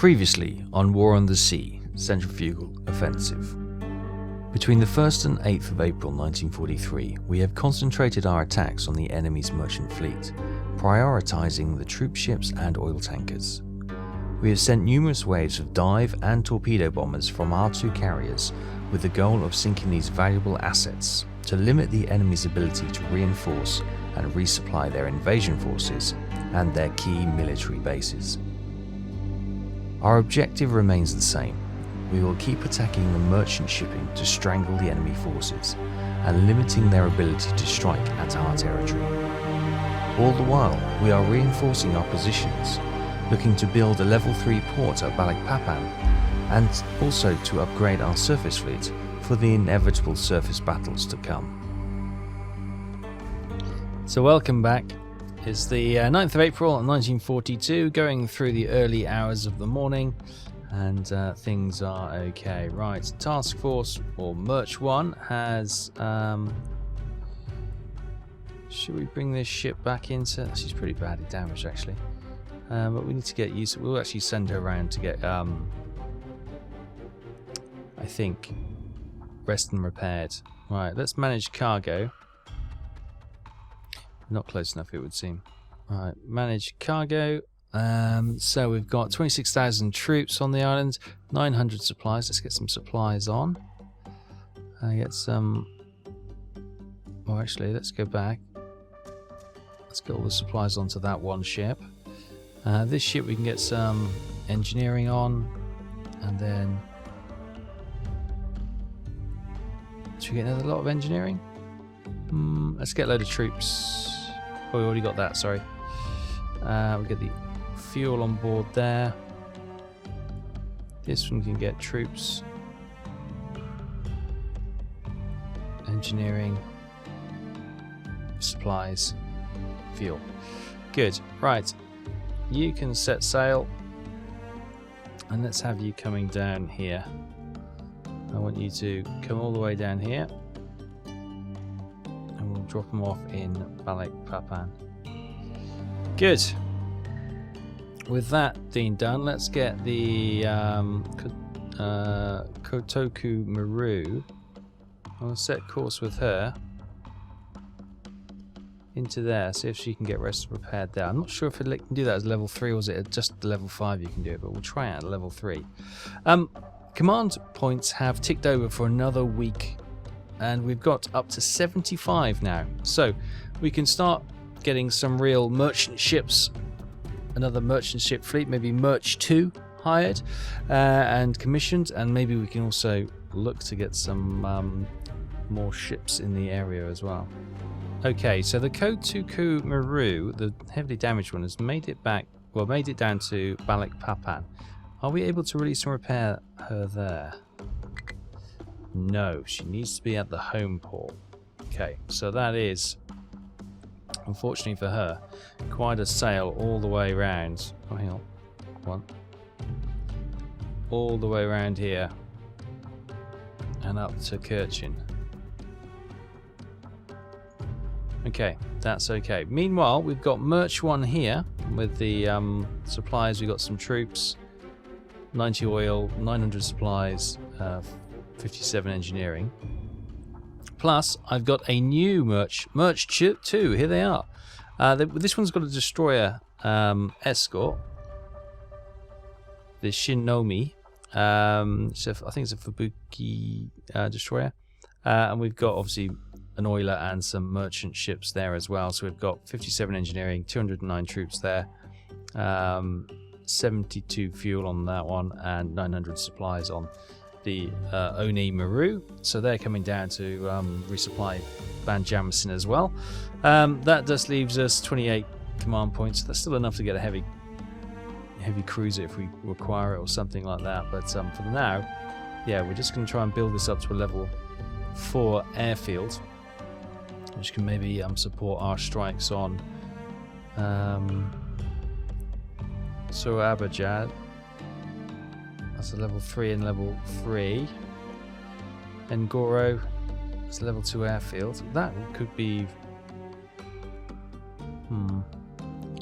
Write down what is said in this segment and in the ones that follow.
Previously on War on the Sea, Centrifugal Offensive. Between the 1st and 8th of April 1943, we have concentrated our attacks on the enemy's merchant fleet, prioritising the troop ships and oil tankers. We have sent numerous waves of dive and torpedo bombers from our two carriers with the goal of sinking these valuable assets to limit the enemy's ability to reinforce and resupply their invasion forces and their key military bases. Our objective remains the same. We will keep attacking the merchant shipping to strangle the enemy forces and limiting their ability to strike at our territory. All the while, we are reinforcing our positions, looking to build a level 3 port at Balikpapan and also to upgrade our surface fleet for the inevitable surface battles to come. So welcome back. It's the 9th of April 1942, going through the early hours of the morning, and things are okay. Right, Task Force or Merch 1 has... should we bring this ship back into... She's pretty badly damaged actually. But we need to get used to... We'll actually send her around to get, I think, rest and repaired. Right, let's manage cargo. Not close enough, it would seem. Alright, manage cargo. So we've got 26,000 troops on the island, 900 supplies. Let's get some supplies on. Get some... Oh, actually, let's go back. Let's get all the supplies onto that one ship. This ship we can get some engineering on, and then... Should we get another lot of engineering? Let's get a load of troops. Oh, we already got that, sorry. We'll get the fuel on board there. This one can get troops. Engineering. Supplies. Fuel. Good. Right. You can set sail. And let's have you coming down here. I want you to come all the way down here. Drop them off in Balikpapan. Good. With that being done, let's get the Kotoku Maru. I'll set course with her into there, see if she can get rest repaired there. I'm not sure if it can do that as level 3 or is it just level 5 you can do it, but we'll try it at level 3. Command points have ticked over for another week. And we've got up to 75 now. So we can start getting some real merchant ships, another merchant ship fleet, maybe Merch 2 hired and commissioned. And maybe we can also look to get some more ships in the area as well. Okay, so the Kotoku Maru, the heavily damaged one, has made it back, well, made it down to Balikpapan. Are we able to release and repair her there? No, she needs to be at the home port. Okay, so that is, unfortunately for her, quite a sail all the way around. Oh, hang on. One. All the way around here and up to Kirchin. Okay, that's okay. Meanwhile, we've got Merch 1 here with the supplies. We've got some troops, 90 oil, 900 supplies, 57 engineering. Plus, I've got a new Merch 2. Here they are. This one's got a destroyer escort. The Shinomi. So I think it's a Fubuki destroyer. And we've got obviously an oiler and some merchant ships there as well. So we've got 57 engineering, 209 troops there. 72 fuel on that one, and 900 supplies on the Oni Maru, so they're coming down to resupply Van Jamison as well. That just leaves us 28 command points. That's still enough to get a heavy cruiser if we require it or something like that. But for now, yeah, we're just going to try and build this up to a level 4 airfield, which can maybe support our strikes on Surabaya. That's a level 3 and level 3. And Goro is a level 2 airfield. That could be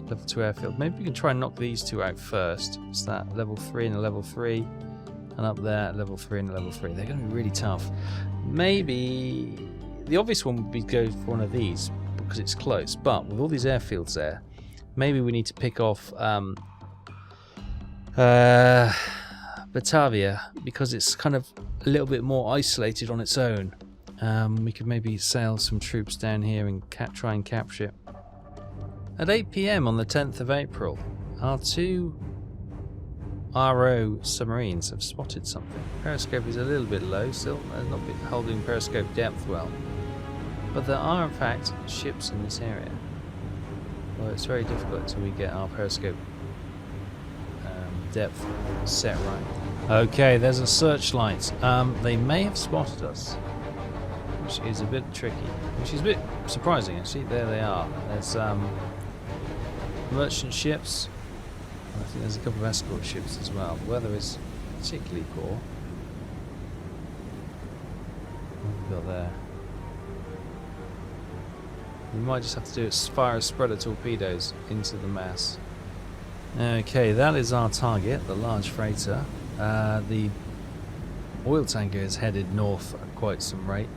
Level 2 airfield. Maybe we can try and knock these two out first. It's that level 3 and a level 3. And up there, level 3 and a level 3. They're going to be really tough. Maybe the obvious one would be go for one of these because it's close. But with all these airfields there, maybe we need to pick off Batavia because it's kind of a little bit more isolated on its own. We could maybe sail some troops down here and try and capture it. At 8 PM on the 10th of April, our two RO submarines have spotted something. Periscope is a little bit low still, not been holding periscope depth well. But there are in fact ships in this area. Well, it's very difficult until we get our periscope depth set right. Okay, there's a searchlight. They may have spotted us, which is a bit tricky, which is a bit surprising actually. There they are. There's merchant ships. I think there's a couple of escort ships as well. The weather is particularly poor. What have we got there? We might just have to do it fire a spread of torpedoes into the mass. Okay, that is our target, the large freighter. The oil tanker is headed north at quite some rate.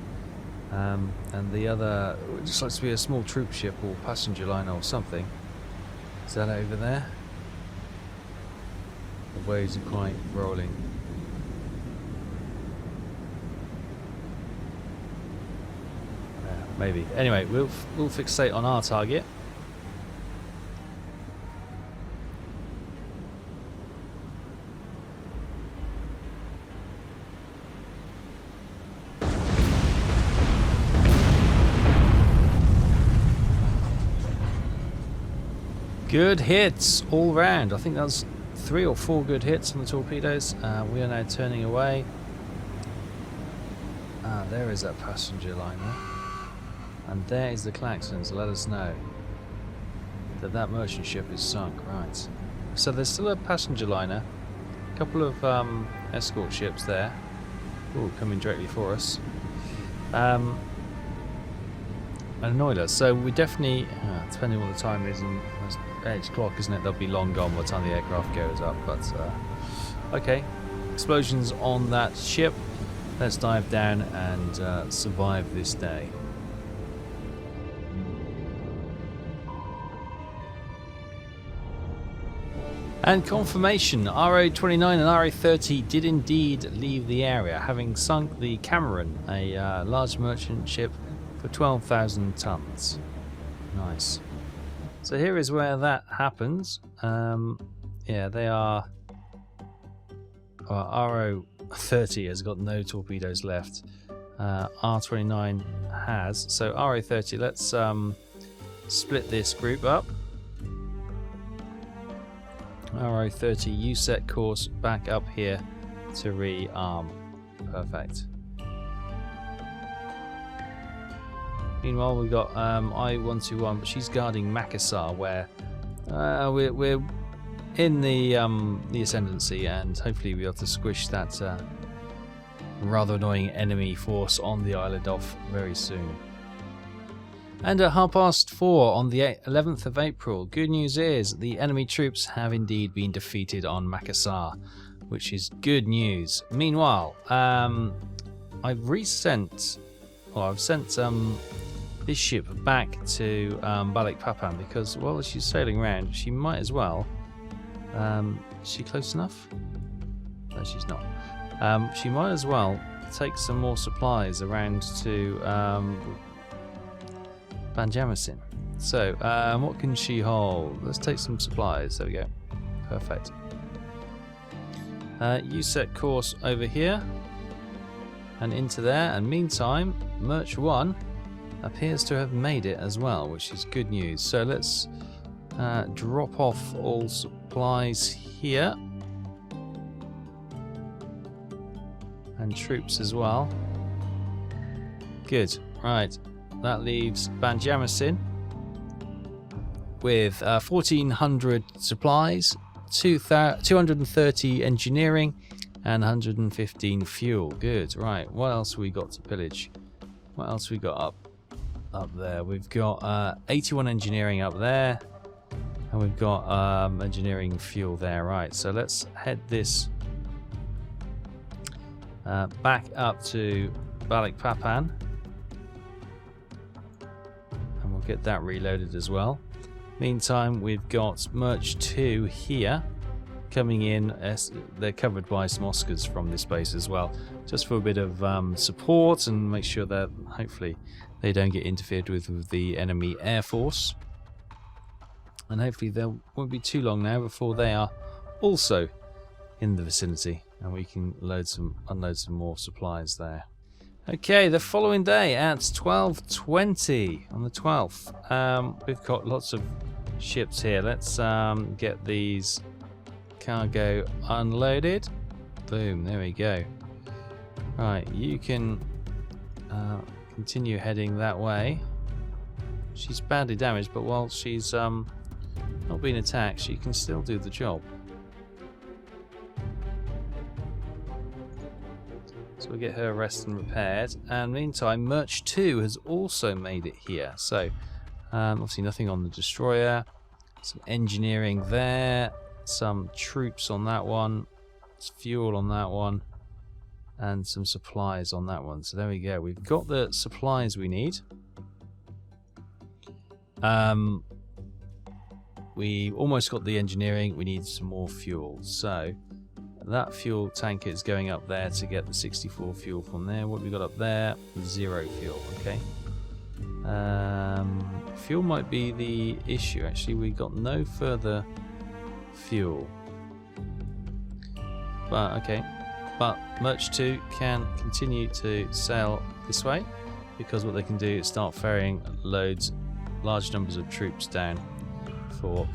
And the other just likes to be a small troop ship or passenger liner or something. Is that over there? The waves are quite rolling. Maybe. Anyway, we'll fixate on our target. Good hits all round. I think that was 3 or 4 good hits on the torpedoes. We are now turning away. There is that passenger liner. And there is the klaxons. Let us know that that merchant ship is sunk. Right. So there's still a passenger liner. A couple of escort ships there. Ooh, coming directly for us. An oiler. So we definitely, depending on what the time is, and it's edge clock, isn't it? They'll be long gone by the time the aircraft goes up. But okay, explosions on that ship. Let's dive down and survive this day. And confirmation, RO-29 and RO-30 did indeed leave the area, having sunk the Cameron, a large merchant ship for 12,000 tons. Nice. So here is where that happens. Yeah, they are... RO-30 has got no torpedoes left. R-29 has. So RO-30, let's split this group up. RO-30, you set course back up here to rearm. Perfect. Meanwhile, we've got I-121, but she's guarding Makassar, where we're in the ascendancy, and hopefully we'll be able to squish that rather annoying enemy force on the island off very soon. And at 4:30 on the 11th of April, good news is the enemy troops have indeed been defeated on Makassar, which is good news. Meanwhile, I've sent this ship back to Balikpapan because while she's sailing around, she might as well. Is she close enough? No, she's not. She might as well take some more supplies around to Banjarmasin. So, what can she hold? Let's take some supplies. There we go. Perfect. You set course over here and into there. And meantime, Merch 1 appears to have made it as well, which is good news. So let's drop off all supplies here. And troops as well. Good. Right. That leaves Banjarmasin with 1,400 supplies, 230 engineering, and 115 fuel. Good. Right. What else have we got to pillage? What else have we got up there? We've got 81 engineering up there. And we've got engineering fuel there. Right, so let's head this back up to Balikpapan. And we'll get that reloaded as well. Meantime, we've got Merch 2 here coming in. They're covered by some Oscars from this base as well, just for a bit of support and make sure that hopefully they don't get interfered with the enemy air force. And hopefully there won't be too long now before they are also in the vicinity and we can unload some more supplies there. Okay, the following day at 12:20 on the 12th, we've got lots of ships here. Let's get these cargo unloaded. Boom, there we go. Right, you can continue heading that way. She's badly damaged, but while she's not being attacked, she can still do the job. So we'll get her rest and repaired. And meantime, Merch 2 has also made it here. So obviously nothing on the destroyer. Some engineering there. Some troops on that one. Some fuel on that one. And some supplies on that one. So there we go. We've got the supplies we need. We almost got the engineering. We need some more fuel. So that fuel tanker is going up there to get the 64 fuel from there. What have we got up there? 0 fuel. Okay. Fuel might be the issue. Actually, we got no further fuel. But okay. But Merch 2 can continue to sail this way because what they can do is start ferrying large numbers of troops down for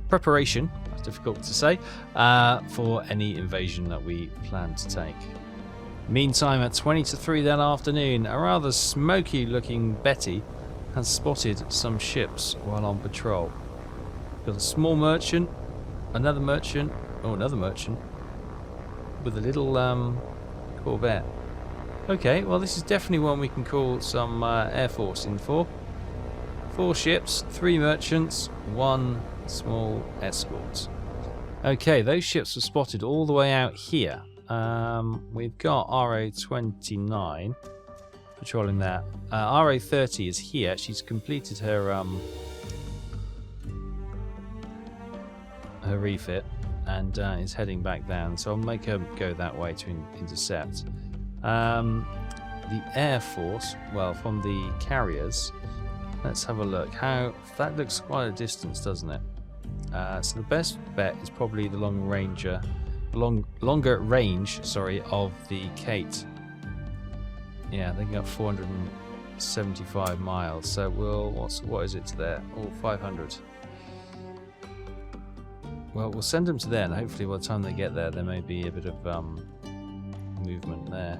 preparation, it's difficult to say, for any invasion that we plan to take. Meantime, at 20:03 that afternoon, a rather smoky looking Betty has spotted some ships while on patrol. Got a small merchant, another merchant with a little corvette. Okay, well this is definitely one we can call some Air Force in for. 4 ships, 3 merchants, 1 small escort. Okay, those ships were spotted all the way out here. We've got RO29 patrolling that. RO30 is here. She's completed her refit and is heading back down. So I'll make her go that way to intercept. The Air Force, well, from the carriers. Let's have a look. That looks quite a distance, doesn't it? So the best bet is probably the longer range, of the Kate. Yeah, they can go 475 miles. So what is it to there? Oh, 500. Well, we'll send them to there, and hopefully by the time they get there may be a bit of movement there.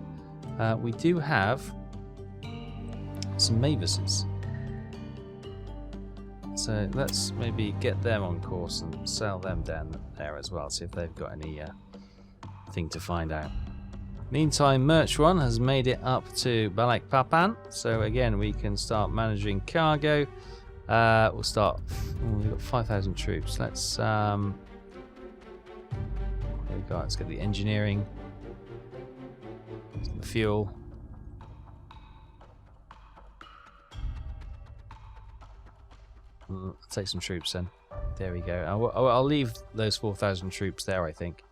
We do have some Mavises. So let's maybe get them on course and sail them down there as well, see if they've got any thing to find out. Meantime, Merch 1 has made it up to Balikpapan, so again we can start managing cargo. We'll start. We've got 5,000 troops. Let's what do we got? Let's get the engineering, the fuel. Take some troops then. There we go. I'll leave those 4,000 troops there, I think,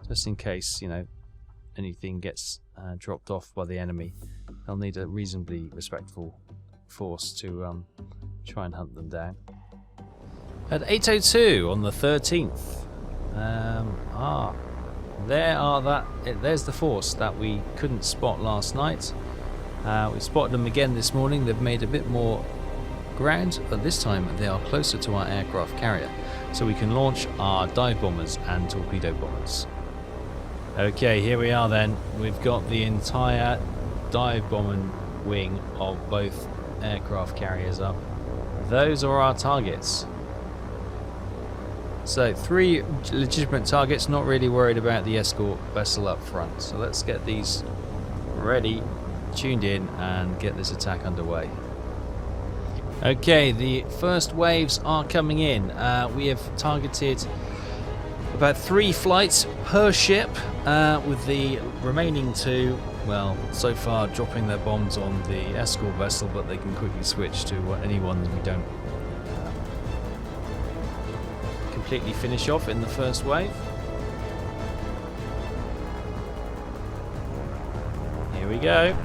just in case, you know, anything gets dropped off by the enemy. They'll need a reasonably respectful force to try and hunt them down. At 8:02 on the 13th, there's the force that we couldn't spot last night. We spotted them again this morning. They've made a bit more ground, but this time they are closer to our aircraft carrier, so we can launch our dive bombers and torpedo bombers. Okay, here we are then. We've got the entire dive bombing wing of both aircraft carriers up. Those are our targets. So 3 legitimate targets, not really worried about the escort vessel up front. So let's get these ready, tuned in, and get this attack underway. Okay, the first waves are coming in. We have targeted about 3 flights per ship, with the remaining 2, well, so far dropping their bombs on the escort vessel, but they can quickly switch to anyone we don't completely finish off in the first wave. Here we go.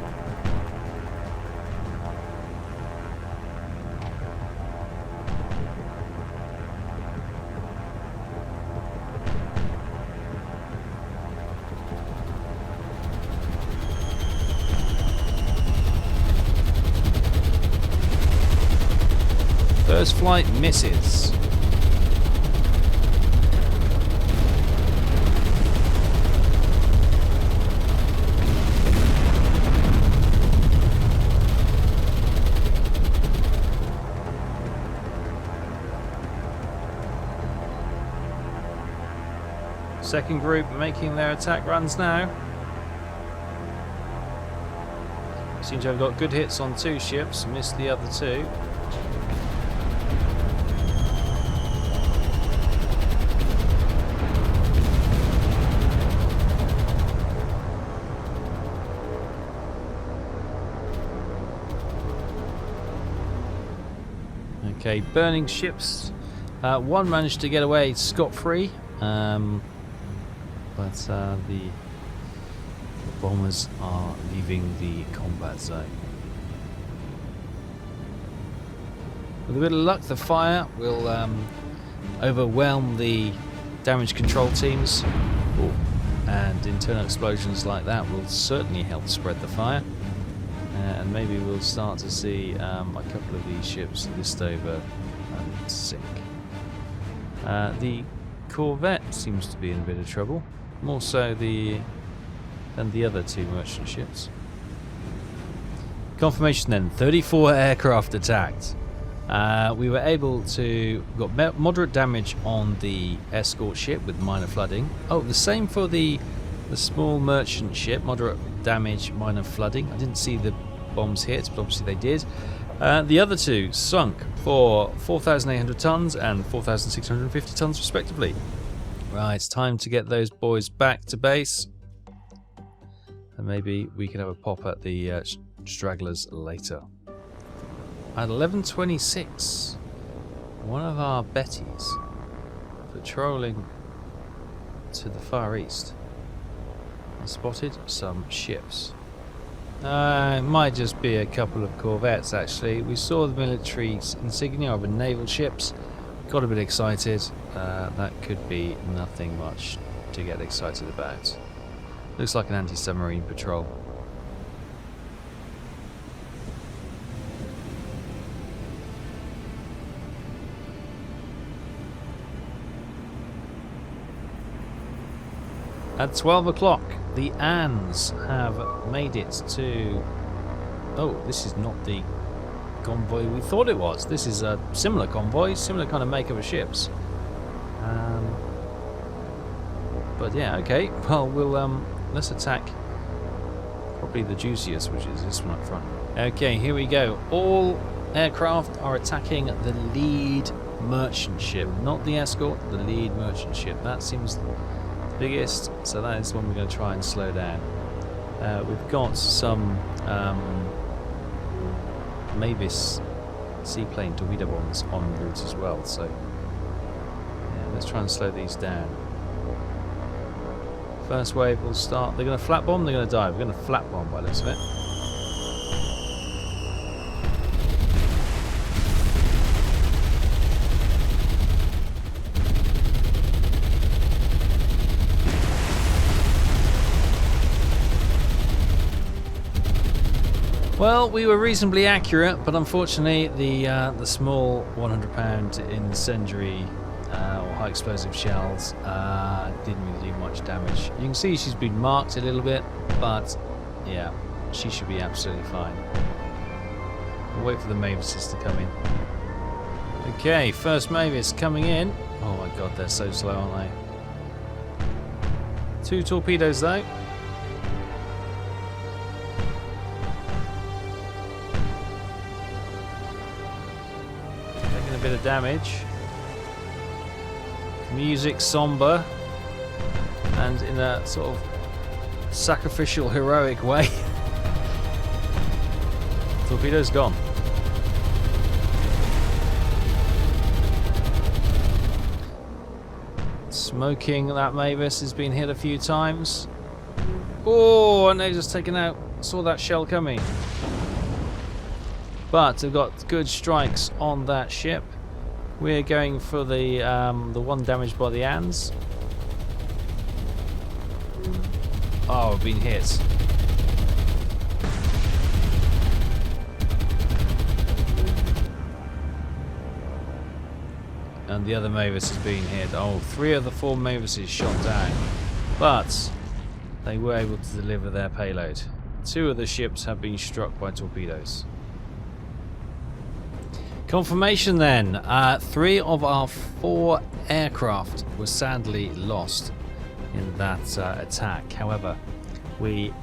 First flight misses. Second group making their attack runs now. Seem to have got good hits on 2 ships, missed the other 2. Okay, burning ships. One managed to get away scot-free, but the bombers are leaving the combat zone. With a bit of luck, the fire will overwhelm the damage control teams, and internal explosions like that will certainly help spread the fire. And maybe we'll start to see a couple of these ships list over and sink. The corvette seems to be in a bit of trouble, more so than the other 2 merchant ships. Confirmation then, 34 aircraft attacked. We were able to got moderate damage on the escort ship with minor flooding. Oh, the same for the small merchant ship, moderate damage, minor flooding. I didn't see the bombs hit, but obviously they did. The other 2 sunk for 4,800 tons and 4,650 tons respectively. Right, it's time to get those boys back to base, and maybe we can have a pop at the stragglers later. At 11:26, one of our Bettys patrolling to the far east and spotted some ships. It might just be a couple of corvettes actually. We saw the military insignia of naval ships, got a bit excited. That could be nothing much to get excited about. Looks like an anti-submarine patrol. At 12 o'clock, the Anns have made it to... Oh, this is not the convoy we thought it was. This is a similar convoy, similar kind of makeup of ships. But yeah, okay. Well, let's attack probably the juiciest, which is this one up front. Okay, here we go. All aircraft are attacking the lead merchant ship, not the escort, the lead merchant ship. That seems the biggest, so that is one we're going to try and slow down. We've got some Mavis seaplane torpedo bombs en route as well, so yeah, let's try and slow these down. First wave will start. They're going to flat bomb, they're going to dive. We're going to flat bomb by the looks of it. Well, we were reasonably accurate, but unfortunately the small 100-pound incendiary or high explosive shells didn't really do much damage. You can see she's been marked a little bit, but yeah, she should be absolutely fine. We'll wait for the Mavises to come in. Okay, first Mavis coming in. Oh my god, they're so slow, aren't they? 2 torpedoes though. bit of damage. Music somber, and in a sort of sacrificial, heroic way. Torpedo's gone. Smoking, that Mavis has been hit a few times. Oh, and they've just taken out. Saw that shell coming. But they've got good strikes on that ship. We're going for the one damaged by the Anns. Oh, we've been hit. And the other Mavis has been hit. Oh, 3 of the 4 Mavises shot down. But they were able to deliver their payload. 2 of the ships have been struck by torpedoes. Confirmation then. 3 of our 4 aircraft were sadly lost in that attack. However, we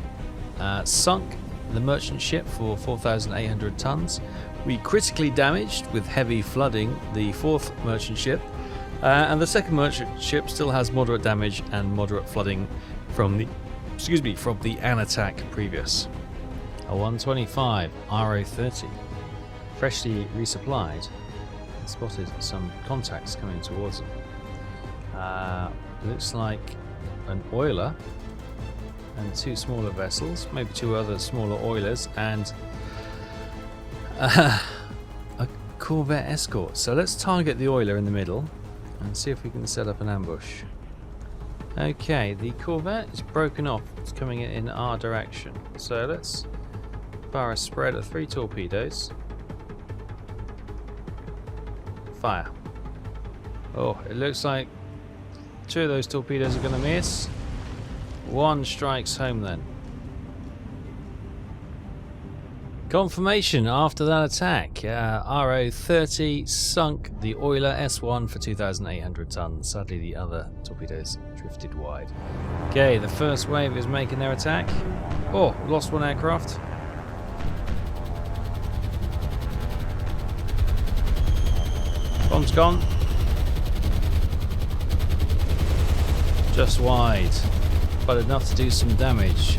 sunk the merchant ship for 4,800 tons. We critically damaged with heavy flooding the 4th merchant ship, and the 2nd merchant ship still has moderate damage and moderate flooding from the Ann attack previous. A 125 RO30, freshly resupplied, and spotted some contacts coming towards them. Looks like an oiler and 2 smaller vessels, maybe 2 other smaller oilers, and a corvette escort. So let's target the oiler in the middle and see if we can set up an ambush. Okay, the corvette is broken off. It's coming in our direction. So let's fire a spread of 3 torpedoes. Fire. Oh, it looks like 2 of those torpedoes are going to miss. 1 strikes home then. Confirmation after that attack. RO30 sunk the oiler S1 for 2,800 tons. Sadly, the other torpedoes drifted wide. Okay, the first wave is making their attack. Oh, lost 1 aircraft. Bomb's gone. Just wide, but enough to do some damage.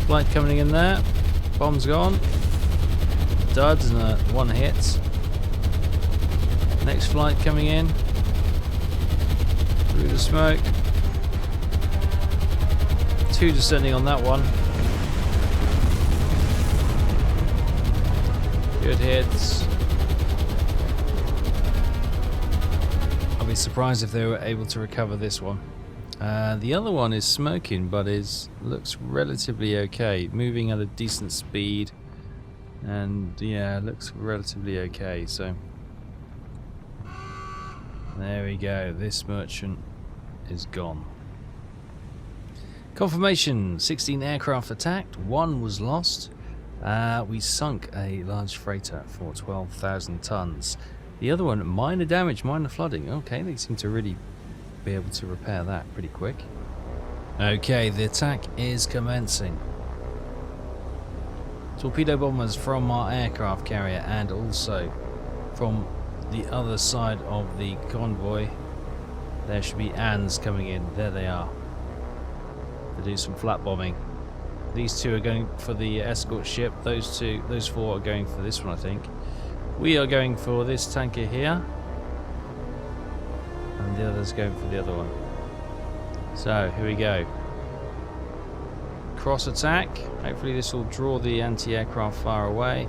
Flight coming in there. Bomb's gone. Duds and 1 hit. Next flight coming in. Through the smoke. 2 descending on that one. Good hits. I'll be surprised if they were able to recover this one. The other one is smoking, but looks relatively okay. Moving at a decent speed. And yeah, looks relatively okay. So there we go. This merchant is gone. Confirmation: 16 aircraft attacked, 1 was lost. We sunk a large freighter for 12,000 tons. The other one, minor damage, minor flooding. Okay, they seem to really be able to repair that pretty quick. Okay, the attack is commencing. Torpedo bombers from our aircraft carrier and also from the other side of the convoy. There should be Anns coming in. There they are. To do some flat bombing. These 2 are going for the escort ship. Those 4 are going for this one, I think. We are going for this tanker here. And the other's going for the other one. So, here we go. Cross attack. Hopefully this will draw the anti-aircraft fire away.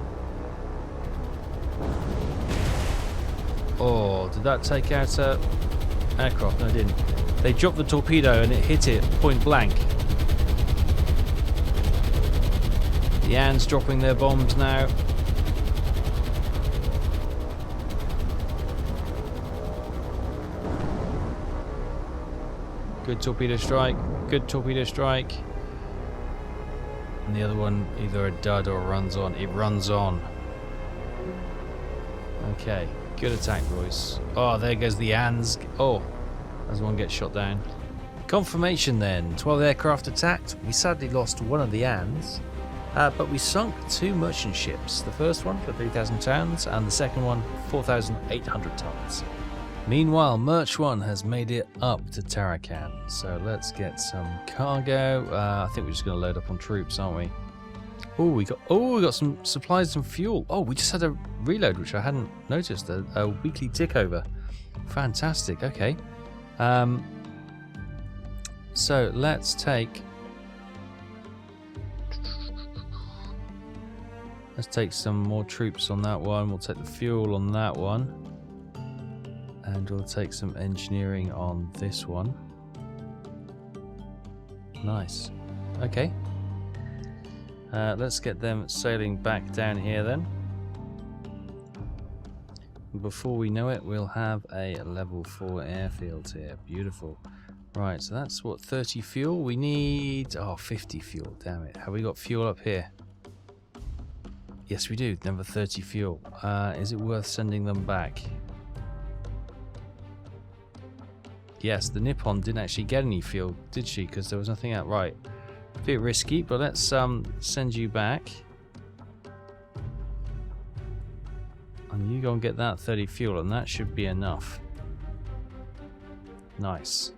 Oh, did that take out a aircraft? No, it didn't. They dropped the torpedo and it hit it point blank. The Anns dropping their bombs now. Good torpedo strike. Good torpedo strike. And the other one either a dud or runs on. It runs on. Okay, good attack, boys. Oh, there goes the Anns. Oh, as one gets shot down. Confirmation then. 12 aircraft attacked. We sadly lost 1 of the Anns. But we sunk 2 merchant ships. The first one for 3,000 tons and the second one 4,800 tons. Meanwhile, Merch 1 has made it up to Tarakan. So let's get some cargo. I think we're just going to load up on troops, aren't we? Oh, we got some supplies and fuel. Oh, we just had a reload, which I hadn't noticed. A weekly tick over. Fantastic. Okay. So let's take some more troops on that one. We'll take the fuel on that one, and we'll take some engineering on this one. Nice. Okay. Let's get them sailing back down here then. Before we know it, we'll have a level 4 airfield here. Beautiful. Right, so that's what, 30 fuel? We need 50 fuel. Damn it. Have we got fuel up here? Yes, we do. Number 30 fuel. Is it worth sending them back? Yes, the Nippon didn't actually get any fuel, did she? Because there was nothing out. Right. A bit risky, but let's send you back. And you go and get that 30 fuel, and that should be enough. Nice.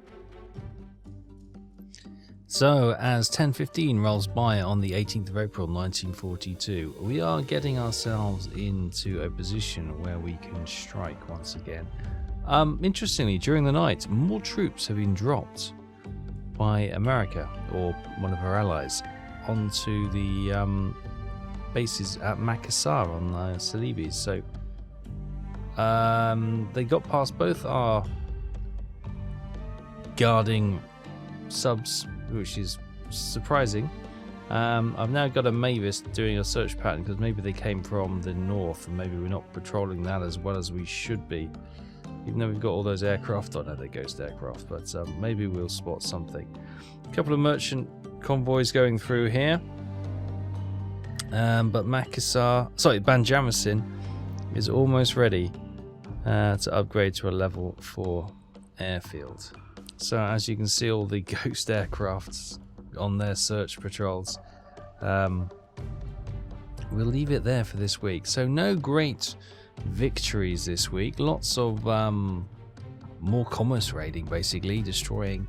So, as 10:15 rolls by on the 18th of April 1942, we are getting ourselves into a position where we can strike once again. Interestingly, during the night, more troops have been dropped by America, or one of her allies, onto the bases at Makassar on Celebes. So, they got past both our guarding subs, which is surprising. I've now got a Mavis doing a search pattern because maybe they came from the north and maybe we're not patrolling that as well as we should be, even though we've got all those aircraft. Oh no, they're ghost aircraft, but maybe we'll spot something. A couple of merchant convoys going through here, but Banjarmasin is almost ready to upgrade to a level 4 airfield. So as you can see, all the ghost aircrafts on their search patrols. We'll leave it there for this week. So no great victories this week. Lots of more commerce raiding, basically destroying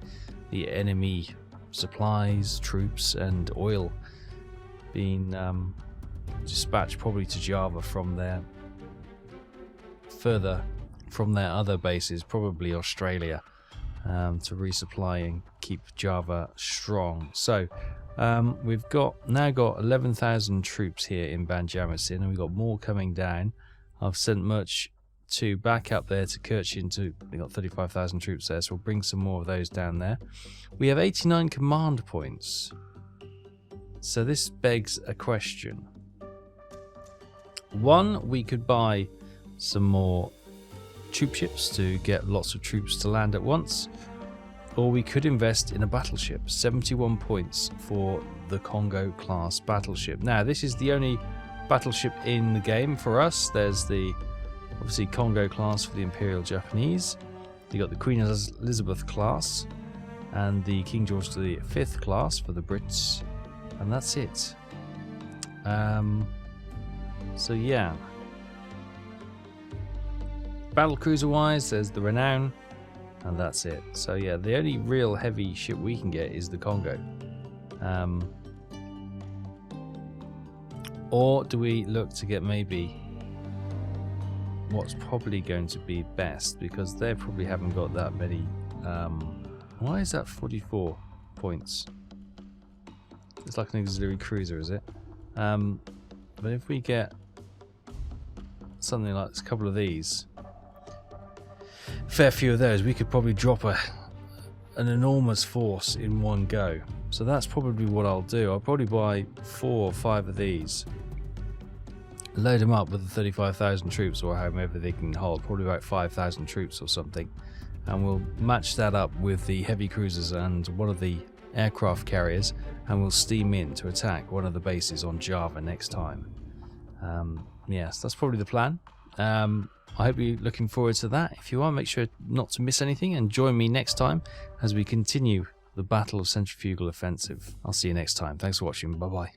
the enemy supplies, troops, and oil being dispatched probably to Java from their other bases, probably Australia. To resupply and keep Java strong. So we've now got 11,000 troops here in Banjarmasin, and we've got more coming down. I've sent Merch 2 back up there to Kirchin. We've got 35,000 troops there, so we'll bring some more of those down there. We have 89 command points. So this begs a question. One, we could buy some more troop ships to get lots of troops to land at once, or we could invest in a battleship. 71 points for the Congo class battleship. Now this is the only battleship in the game for us. There's the obviously Congo class for the Imperial Japanese, you got the Queen Elizabeth class and the King George V class for the Brits, and that's it. So yeah, battlecruiser wise, there's the Renown, and that's it. So yeah, the only real heavy ship we can get is the Congo. Or do we look to get maybe what's probably going to be best, because they probably haven't got that many. Why is that 44 points? It's like an auxiliary cruiser, is it? But if we get something like a couple of these, fair few of those, we could probably drop an enormous force in one go. So that's probably what I'll do. I'll probably buy 4 or 5 of these, load them up with the 35,000 troops or however they can hold, probably about 5,000 troops or something, and we'll match that up with the heavy cruisers and one of the aircraft carriers, and we'll steam in to attack one of the bases on Java next time. Yes, that's probably the plan. I hope you're looking forward to that. If you are, make sure not to miss anything and join me next time as we continue the Battle of Centrifugal Offensive. I'll see you next time. Thanks for watching. Bye bye.